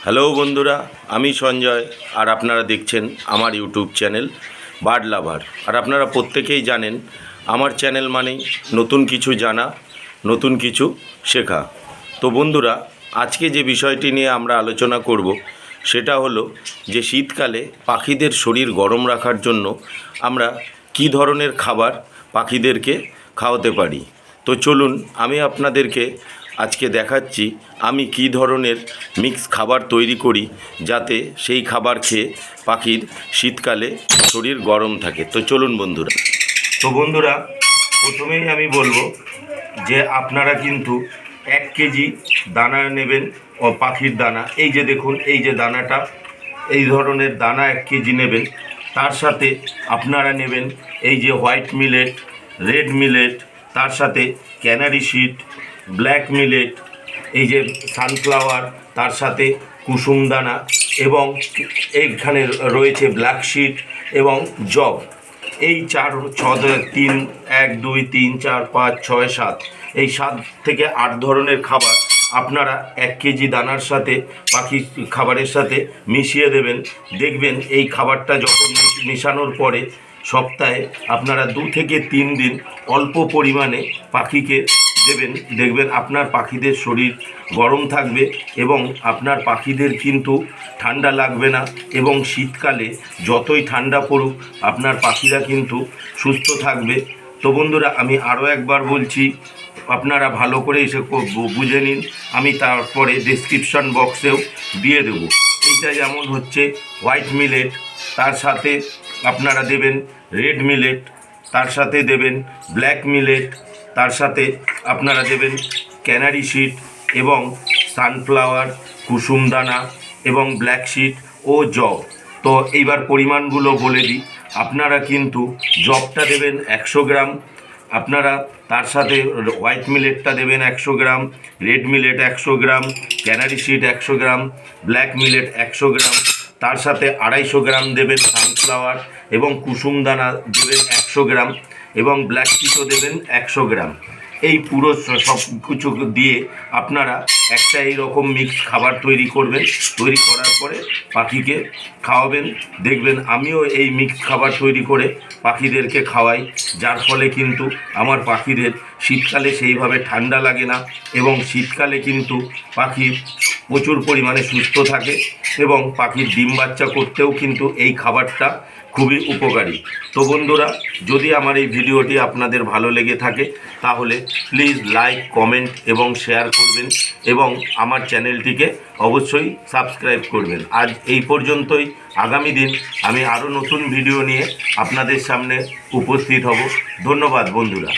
Hello বন্ধুরা, আমি সঞ্জয় আর আপনারা দেখছেন আমার ইউটিউব চ্যানেল বার্ড লাভার। আর আপনারা প্রত্যেকেই জানেন আমার চ্যানেল মানেই নতুন কিছু জানা, নতুন কিছু শেখা। তো বন্ধুরা, আজকে যে বিষয়টি নিয়ে আমরা আলোচনা করব সেটা হলো যে শীতকালে পাখিদের শরীর গরম রাখার জন্য আমরা কী ধরনের খাবার পাখিদেরকে খাওয়াতে পারি। তো চলুন আমি আপনাদেরকে আজকে দেখাচ্ছি আমি কী ধরনের মিক্স খাবার তৈরি করি যাতে সেই খাবার খেয়ে পাখির শীতকালে শরীর গরম থাকে। তো চলুন বন্ধুরা। তো বন্ধুরা, প্রথমেই আমি বলবো যে আপনারা কিন্তু 1 কেজি দানা নেবেন, পাখির দানা। এই যে দেখুন, এই যে দানাটা, এই ধরনের দানা 1 কেজি নেবেন। তার সাথে আপনারা নেবেন এই যে হোয়াইট মিলেট, রেড মিলেট, তার সাথে ক্যানারি সিড, ব্ল্যাক মিলেট, এই যে সানফ্লাওয়ার, তার সাথে কুসুম দানা, এবং এইখানে রয়েছে ব্ল্যাক সিড এবং জব। এই 1 2 3 4 5 6 7 এই 7 থেকে 8 ধরনের খাবার আপনারা 1 কেজি দানার সাথে পাখি খাবারের সাথে মিশিয়ে দেবেন। দেখবেন এই খাবারটা যখন মেশানোর পরে সপ্তাহে আপনারা 2 থেকে 3 দিন অল্প পরিমাণে পাখিকে দেবেন। দেখবেন আপনার পাখিদের শরীর গরম থাকবে এবং আপনার পাখিদের কিন্তু ঠান্ডা লাগবে না, এবং শীতকালে যতই ঠান্ডা পড়ুক আপনার পাখিরা কিন্তু সুস্থ থাকবে। তো বন্ধুরা, আমি আরও একবার বলছি, আপনারা ভালো করে এসে বুঝে নিন। আমি তারপরে ডেসক্রিপশন বক্সেও দিয়ে দেবো। এইটা যেমন হচ্ছে হোয়াইট মিলেট, তার সাথে আপনারা দেবেন রেড মিলেট, তার সাথে দেবেন ব্ল্যাক মিলেট, তার সাথে আপনারা দেবেন ক্যানারি সিড এবং সানফ্লাওয়ার, কুসুম দানা এবং ব্ল্যাক সিড ও জব। তো এইবার পরিমাণগুলো বলে দিই। আপনারা কিন্তু জবটা দেবেন 100 গ্রাম, আপনারা তার সাথে হোয়াইট মিলেটটা দেবেন 100 গ্রাম, রেড মিলেট 100 গ্রাম, ক্যানারি সিড 100 গ্রাম, ব্ল্যাক মিলেট 100 গ্রাম, তার সাথে 250 গ্রাম দেবেন সানফ্লাওয়ার, এবং কুসুম দানা দেবেন 100 গ্রাম, এবং ব্ল্যাক সিডও দেবেন 100 গ্রাম। এই পুরো সব কিছু দিয়ে আপনারা একটা এইরকম মিক্স খাবার তৈরি করবেন। তৈরি করার পরে পাখিকে খাওয়াবেন। দেখবেন আমিও এই মিক্স খাবার তৈরি করে পাখিদেরকে খাওয়াই, যার ফলে কিন্তু আমার পাখিদের শীতকালে সেইভাবে ঠান্ডা লাগে না, এবং শীতকালে কিন্তু পাখি প্রচুর পরিমাণে সুস্থ থাকে, এবং পাখির ডিম বাচ্চা করতেও কিন্তু এই খাবারটা খুবই উপকারী। তো বন্ধুরা, যদি আমার এই ভিডিওটি আপনাদের ভালো লেগে থাকে তাহলে প্লিজ লাইক, কমেন্ট এবং শেয়ার করবেন, এবং আমার চ্যানেলটিকে অবশ্যই সাবস্ক্রাইব করবেন। আজ এই পর্যন্তই। আগামী দিন আমি আরও নতুন ভিডিও নিয়ে আপনাদের সামনে উপস্থিত হব। ধন্যবাদ বন্ধুরা।